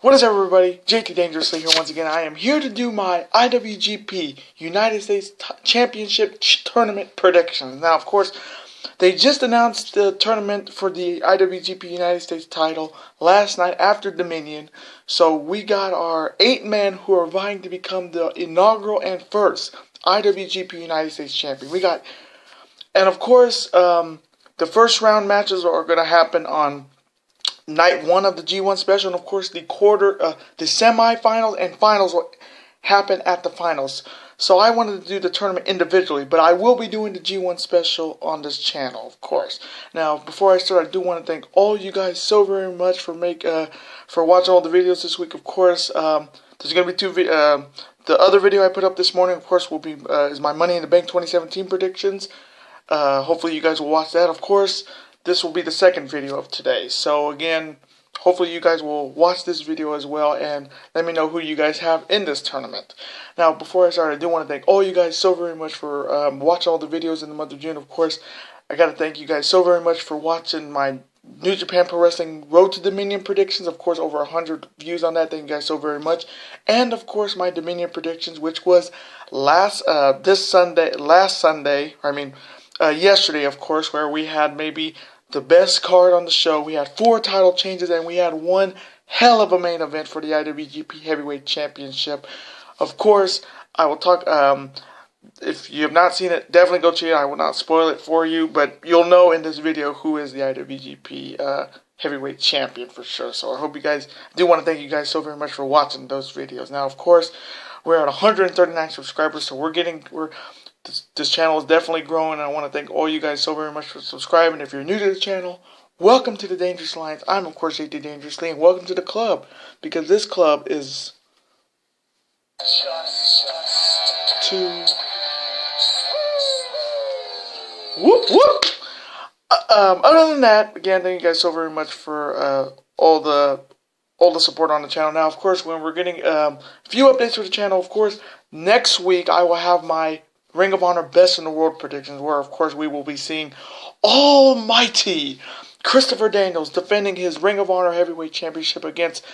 What is up, everybody? Dangerously here once again. I am here to do my IWGP United States Championship Tournament predictions. Now, of course, they just announced the tournament for the IWGP United States title last night after Dominion. So we got our 8 men who are vying to become the inaugural and first IWGP United States champion. And of course, the first round matches are going to happen on Night 1 of the G1 special, and of course the semifinals and finals will happen at the finals. So I wanted to do the tournament individually, but I will be doing the G1 special on this channel, of course. Now, before I start, I do want to thank all you guys so very much for watching all the videos this week. Of course, there's going to be the other video I put up this morning, of course, will be is my Money in the Bank 2017 predictions. Hopefully you guys will watch that, of course. This will be the second video of today. So again, hopefully you guys will watch this video as well and let me know who you guys have in this tournament. Now, before I start, I do want to thank all you guys so very much for watching all the videos in the month of June. Of course, I got to thank you guys so very much for watching my New Japan Pro Wrestling Road to Dominion predictions. Of course, over 100 views on that. Thank you guys so very much. And of course, my Dominion predictions, which was yesterday, of course, where we had maybe the best card on the show. We had 4 title changes, and we had one hell of a main event for the IWGP Heavyweight Championship. Of course, I will talk, if you have not seen it, definitely go check it out. I will not spoil it for you, but you'll know in this video who is the IWGP Heavyweight Champion for sure. So I hope you guys, I do want to thank you guys so very much for watching those videos. Now, of course, we're at 139 subscribers, so this channel is definitely growing, and I want to thank all you guys so very much for subscribing. If you're new to the channel, welcome to the Dangerous Alliance. I'm, of course, JT Dangerously, and welcome to the club, because this club is whoop whoop. Other than that, again, thank you guys so very much for all the support on the channel. Now, of course, when we're getting a few updates for the channel, of course, next week I will have my Ring of Honor Best in the World predictions, where, of course, we will be seeing almighty Christopher Daniels defending his Ring of Honor Heavyweight Championship against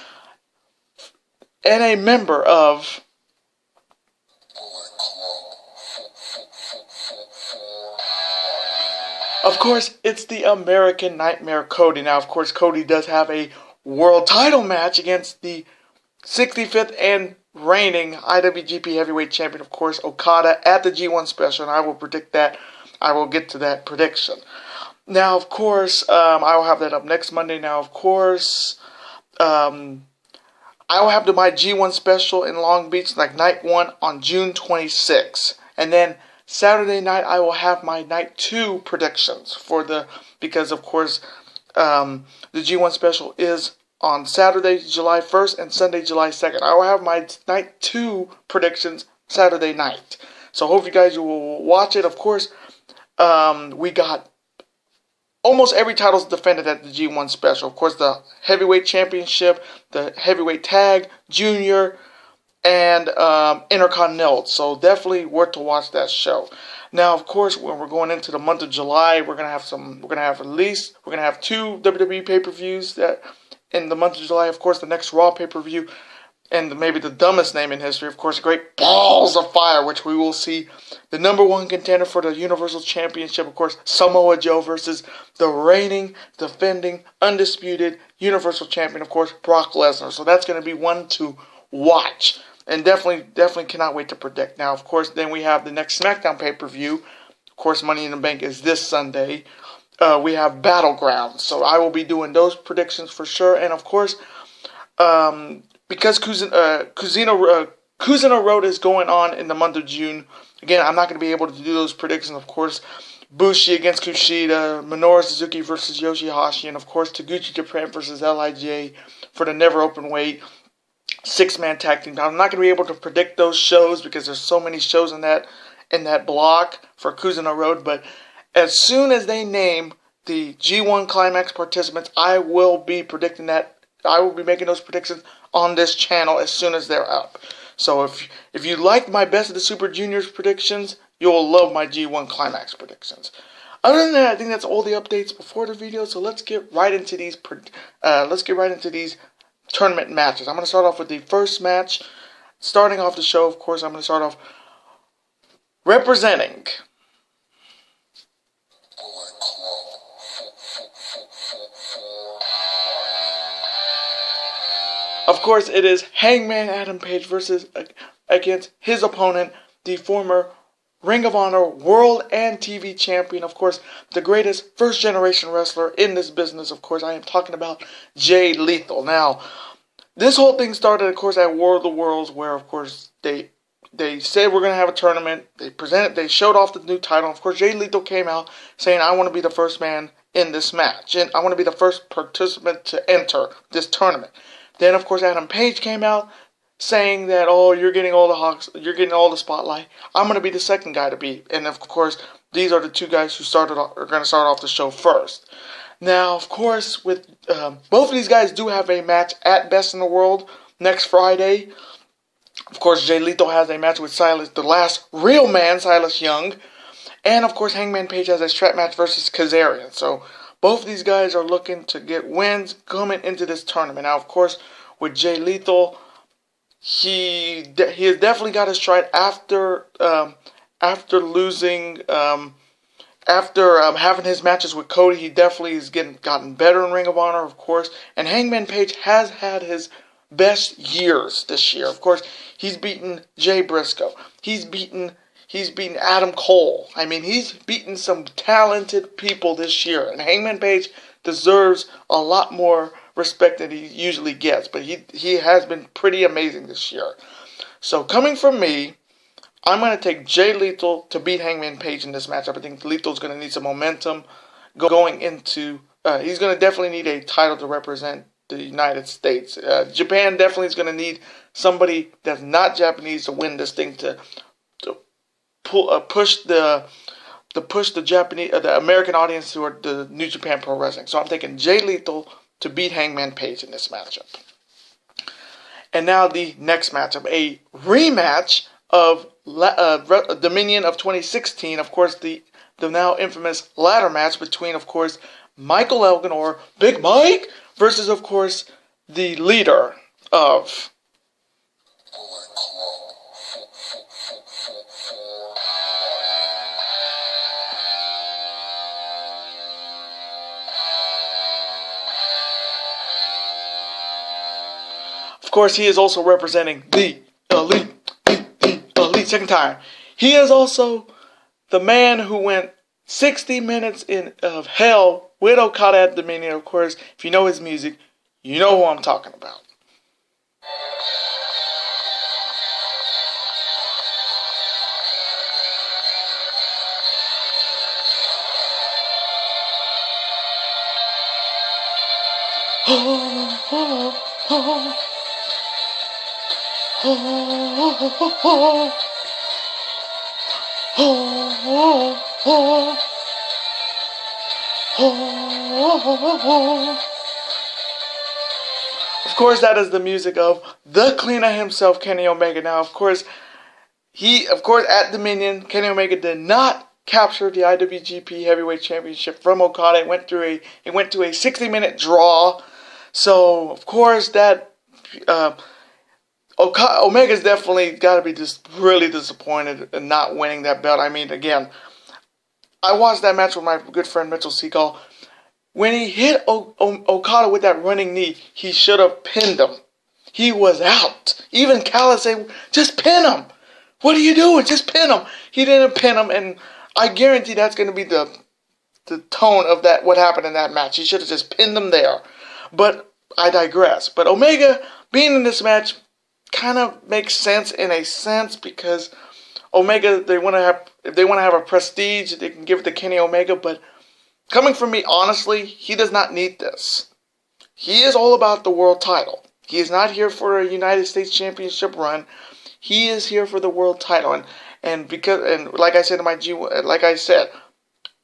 a member of course, it's the American Nightmare Cody. Now, of course, Cody does have a world title match against the 65th and reigning IWGP Heavyweight Champion, of course, Okada, at the G1 special, and I will predict that. I will get to that prediction. Now, of course, I will have that up next Monday. Now, of course, I will have my G1 special in Long Beach, like Night 1 on June 26th. And then Saturday night, I will have my Night 2 predictions because, of course, the G1 special is on Saturday, July 1st, and Sunday, July 2nd. I will have my Night 2 predictions Saturday night. So I hope you guys will watch it. Of course, we got almost every title defended at the G1 special. Of course, the Heavyweight Championship, the Heavyweight Tag, Junior, and Intercontinental. So definitely worth to watch that show. Now, of course, when we're going into the month of July, we're gonna have 2 WWE pay-per-views that in the month of July. Of course, the next Raw pay-per-view, and maybe the dumbest name in history, of course, Great Balls of Fire, which we will see the #1 contender for the Universal Championship, of course, Samoa Joe, versus the reigning, defending, undisputed Universal Champion, of course, Brock Lesnar. So that's going to be one to watch, and definitely cannot wait to predict. Now, of course, then we have the next SmackDown pay-per-view. Of course, Money in the Bank is this Sunday. We have Battlegrounds, so I will be doing those predictions for sure. And of course, because Kuzino Road is going on in the month of June, again, I'm not going to be able to do those predictions. Of course, Bushi against Kushida, Minoru Suzuki versus Yoshihashi, and of course, Taguchi Japan versus LIJ for the Never Open Weight 6-man tag team. Now, I'm not going to be able to predict those shows because there's so many shows in that block for Kuzino Road, but as soon as they name the G1 Climax participants, I will be predicting that. I will be making those predictions on this channel as soon as they're up. So if you like my Best of the Super Juniors predictions, you'll love my G1 Climax predictions. Other than that, I think that's all the updates before the video. So let's get right into these tournament matches. I'm going to start off with the first match. Starting off the show, of course, I'm going to start off representing of course, it is Hangman Adam Page versus against his opponent, the former Ring of Honor World and TV Champion, of course, the greatest first-generation wrestler in this business. Of course, I am talking about Jay Lethal. Now, this whole thing started, of course, at War of the Worlds, where, of course, they said we're going to have a tournament. They showed off the new title. Of course, Jay Lethal came out saying, I want to be the first man in this match, and I want to be the first participant to enter this tournament. Then, of course, Adam Page came out saying that, oh, you're getting all the spotlight. I'm going to be the second guy to be. And, of course, these are the two guys who are going to start off the show first. Now, of course, with both of these guys do have a match at Best in the World next Friday. Of course, Jay Lethal has a match with Silas, the last real man, Silas Young. And, of course, Hangman Page has a strap match versus Kazarian. So, both of these guys are looking to get wins coming into this tournament. Now, of course, with Jay Lethal, he has definitely got his stride after losing, after having his matches with Cody. He definitely has gotten better in Ring of Honor, of course. And Hangman Page has had his best years this year. Of course, he's beaten Jay Briscoe. He's beaten Adam Cole. I mean, he's beaten some talented people this year. And Hangman Page deserves a lot more respect than he usually gets. But he has been pretty amazing this year. So coming from me, I'm going to take Jay Lethal to beat Hangman Page in this matchup. I think Lethal's going to need some momentum going into... he's going to definitely need a title to represent the United States. Japan definitely is going to need somebody that's not Japanese to win this thing to push the American audience toward the New Japan Pro Wrestling. So I'm taking Jay Lethal to beat Hangman Page in this matchup. And now the next matchup, a rematch of Dominion of 2016. Of course, the now infamous ladder match between, of course, Michael Elgin, or Big Mike, versus, of course, the leader of Of course, he is also representing the elite, second time. He is also the man who went 60 minutes of hell with Okada at Dominion. Of course, if you know his music, you know who I'm talking about. Of course, that is the music of the cleaner himself, Kenny Omega. Now, of course, at Dominion, Kenny Omega did not capture the IWGP Heavyweight Championship from Okada. It went to a 60-minute draw. So, of course, that Omega's definitely got to be just really disappointed in not winning that belt. I mean, again, I watched that match with my good friend Mitchell Seagull. When he hit Okada with that running knee, he should have pinned him. He was out. Even Callis said, just pin him. What are you doing? Just pin him. He didn't pin him, and I guarantee that's going to be the tone of that. What happened in that match. He should have just pinned him there. But I digress. But Omega being in this match kind of makes sense in a sense, because Omega, if they want to have a prestige, they can give it to Kenny Omega. But coming from me, honestly, he does not need this. He is all about the world title. He is not here for a United States Championship run. He is here for the world title, and like I said in my like I said,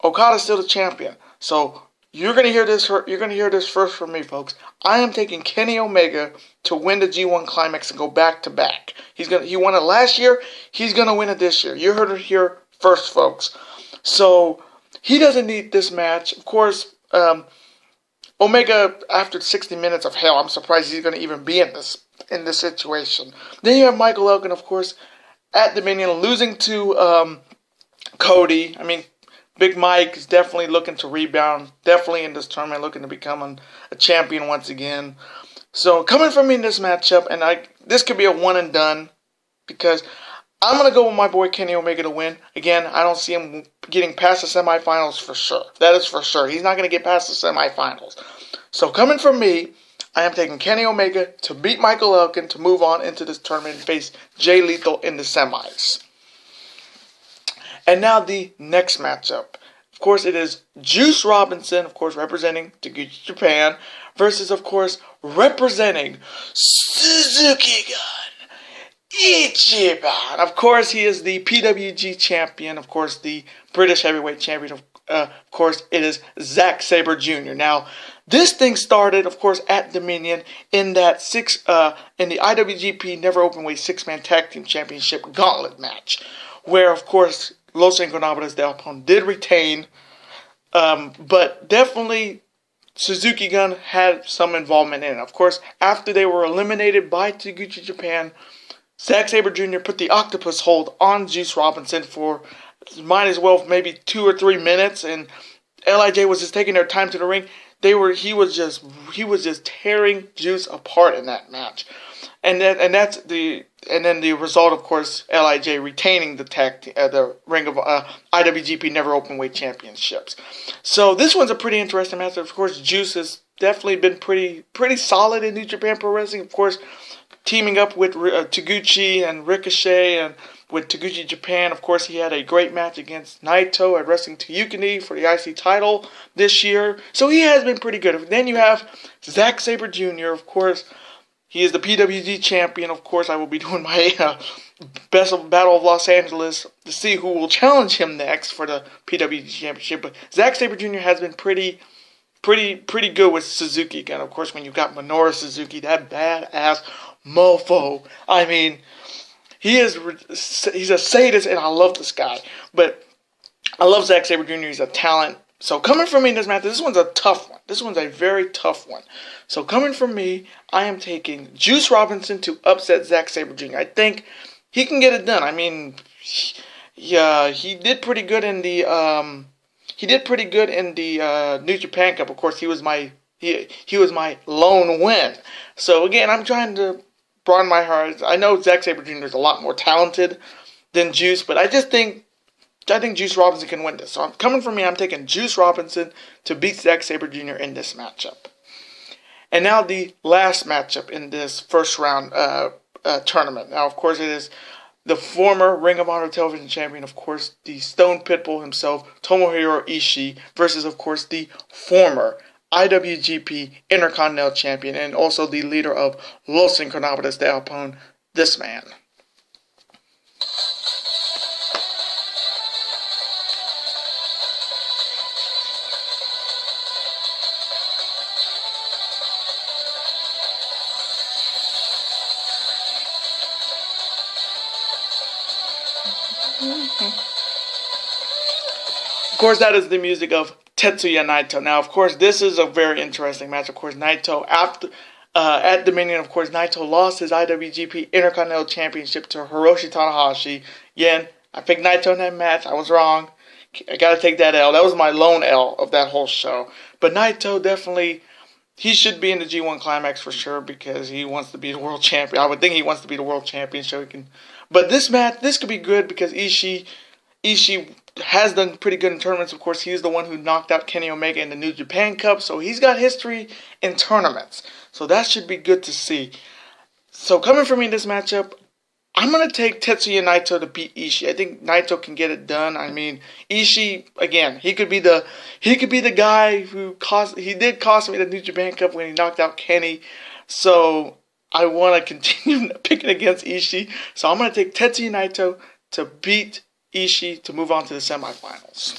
Okada's still the champion. So you're gonna hear this. You're gonna hear this first from me, folks. I am taking Kenny Omega to win the G1 Climax and go back to back. He won it last year. He's gonna win it this year. You heard it here first, folks. So he doesn't need this match. Of course, Omega, after 60 minutes of hell, I'm surprised he's going to even be in this situation. Then you have Michael Elgin, of course, at Dominion, losing to Cody. I mean, Big Mike is definitely looking to rebound, definitely in this tournament, looking to become a champion once again. So coming from me in this matchup, and this could be a one and done, because I'm going to go with my boy Kenny Omega to win. Again, I don't see him getting past the semifinals for sure. That is for sure. He's not going to get past the semifinals. So coming from me, I am taking Kenny Omega to beat Michael Elgin to move on into this tournament and face Jay Lethal in the semis. And now the next matchup. Of course, it is Juice Robinson, of course, representing Taguchi Japan, versus, of course, representing Suzuki Gun, Ichiban. Of course, he is the PWG champion. Of course, the British heavyweight champion. Of course, it is Zack Sabre Jr. Now, this thing started, of course, at Dominion in that in the IWGP Never Openweight 6-man tag team championship gauntlet match, where, of course, Los Ingobernables del Japón did retain, but definitely Suzuki Gun had some involvement in it. Of course, after they were eliminated by Taguchi Japan, Zack Sabre Jr. put the octopus hold on Juice Robinson for might as well maybe 2 or 3 minutes, and LIJ was just taking their time to the ring. He was just tearing Juice apart in that match, and then the result, of course, LIJ retaining the ring of IWGP Never Openweight Championships. So this one's a pretty interesting match. Of course, Juice has definitely been pretty solid in New Japan Pro Wrestling. Of course, teaming up with Taguchi and Ricochet, and with Taguchi Japan, of course, he had a great match against Naito at Wrestling to Yukini for the IC title this year. So he has been pretty good. Then you have Zack Sabre Jr., of course. He is the PWG champion. Of course, I will be doing my Best of Battle of Los Angeles to see who will challenge him next for the PWG championship. But Zack Sabre Jr. has been pretty good with Suzuki Gun. Of course, when you got Minoru Suzuki, that badass mofo. I mean, he's a sadist, and I love this guy. But I love Zack Sabre Jr. He's a talent. So coming from me in this match, this one's a tough one. This one's a very tough one. So coming from me, I am taking Juice Robinson to upset Zack Sabre Jr. I think he can get it done. I mean, yeah, he did pretty good in the New Japan Cup. Of course, he was my lone win. So again, I'm trying to broaden my heart. I know Zack Sabre Jr. is a lot more talented than Juice, but I think Juice Robinson can win this. So coming from me, I'm taking Juice Robinson to beat Zack Sabre Jr. in this matchup. And now the last matchup in this first round tournament. Now, of course, it is the former Ring of Honor television champion, of course, the Stone Pitbull himself, Tomohiro Ishii, versus, of course, the former IWGP Intercontinental Champion and also the leader of Los Ingobernables del Japón, this man. Of course, that is the music of Tetsuya Naito. Now, of course, this is a very interesting match. Of course, Naito, at Dominion, of course, Naito lost his IWGP Intercontinental Championship to Hiroshi Tanahashi. Again, I picked Naito in that match. I was wrong. I got to take that L. That was my lone L of that whole show. But Naito definitely, he should be in the G1 Climax for sure because he wants to be the world champion. I would think he wants to be the world champion so he can. But this match, this could be good because Ishii has done pretty good in tournaments. Of course, he's the one who knocked out Kenny Omega in the New Japan Cup, so he's got history in tournaments. So that should be good to see. So coming from me in this matchup, I'm going to take Tetsuya Naito to beat Ishii. I think Naito can get it done. I mean, Ishii, again, he could be the guy who did cost me the New Japan Cup when he knocked out Kenny. So I want to continue picking against Ishii. So I'm going to take Tetsuya Naito to beat Ishii to move on to the semifinals.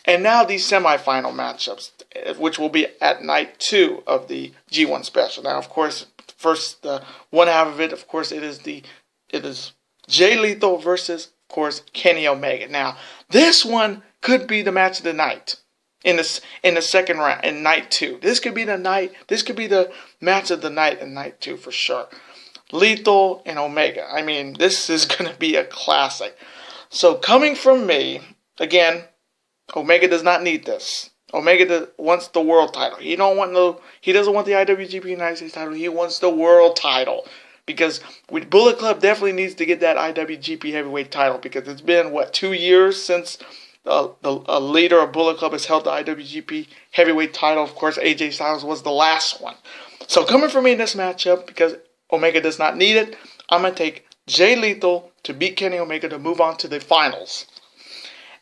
And now these semifinal matchups, which will be at night 2 of the G1 special. Now, of course, first the one half of it, of course, it is Jay Lethal versus, of course, Kenny Omega. Now, this one could be the match of the night. in the second round in night 2. This could be the night. This could be the match of the night in night 2 for sure. Lethal and Omega. I mean, this is gonna be a classic. So coming from me, again, Omega does not need this. Omega wants the world title. He doesn't want the IWGP United States title. He wants the world title. Because with Bullet Club definitely needs to get that IWGP heavyweight title. Because it's been, 2 years since the leader of Bullet Club has held the IWGP heavyweight title. Of course, AJ Styles was the last one. So coming from me in this matchup, because Omega does not need it, I'm going to take Jay Lethal to beat Kenny Omega to move on to the finals.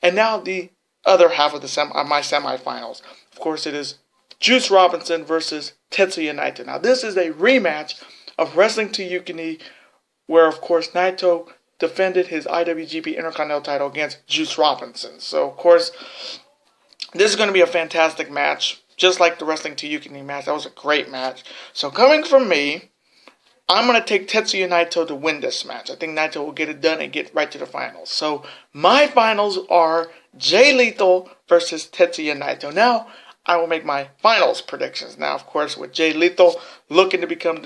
And now the other half of my semifinals. Of course, it is Juice Robinson versus Tetsuya Naito. Now, this is a rematch of Wrestling to Yukini, where, of course, Naito defended his IWGP Intercontinental title against Juice Robinson. So, of course, this is going to be a fantastic match, just like the Wrestling to Yukini match. That was a great match. So, coming from me, I'm going to take Tetsuya Naito to win this match. I think Naito will get it done and get right to the finals. So, my finals are Jay Lethal versus Tetsuya Naito. Now, I will make my finals predictions. Now, of course, with Jay Lethal looking to become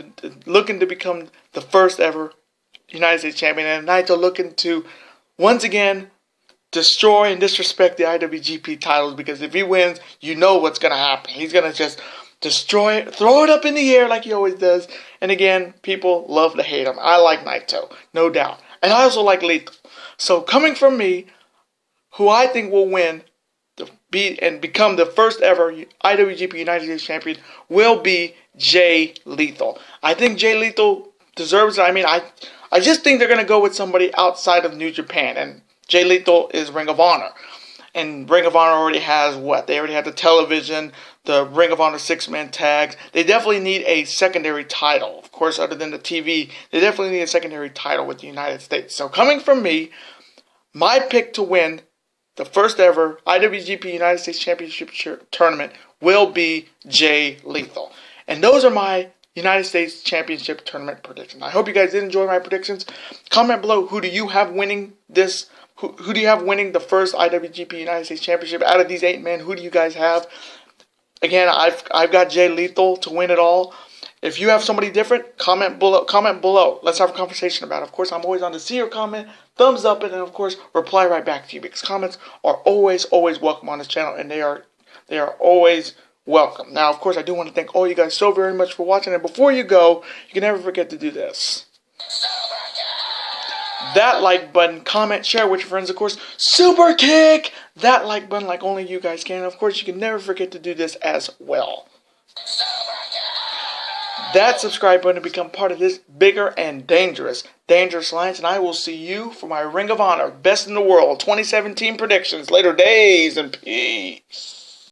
the first ever United States champion, and Naito looking to once again destroy and disrespect the IWGP titles, because if he wins, you know what's going to happen. He's going to just destroy it, throw it up in the air like he always does. And again, people love to hate him. I like Naito, no doubt. And I also like Lethal. So coming from me, who I think will win and become the first ever IWGP United States champion will be Jay Lethal. I think Jay Lethal deserves it. I mean, I just think they're going to go with somebody outside of New Japan. And Jay Lethal is Ring of Honor. And Ring of Honor already has what? They already have the television, the Ring of Honor 6-man tags. They definitely need a secondary title. Of course, other than the TV, they definitely need a secondary title with the United States. So coming from me, my pick to win the first ever IWGP United States Championship tournament will be Jay Lethal. And those are my United States Championship tournament predictions. I hope you guys did enjoy my predictions. Comment below, who do you have winning this? Who do you have winning the first IWGP United States Championship? Out of these 8 men, who do you guys have? Again, I've got Jay Lethal to win it all. If you have somebody different, comment below. Let's have a conversation about it. Of course, I'm always on to see your comment, thumbs up it, and of course, reply right back to you, because comments are always welcome on this channel, and they are always welcome. Now, of course, I do want to thank all you guys so very much for watching, and before you go, you can never forget to do this. That like button, comment, share with your friends, of course, super kick that like button like only you guys can. Of course, you can never forget to do this as well. That subscribe button to become part of this bigger and dangerous alliance, and I will see you for my Ring of Honor Best in the World 2017 predictions later days, and peace.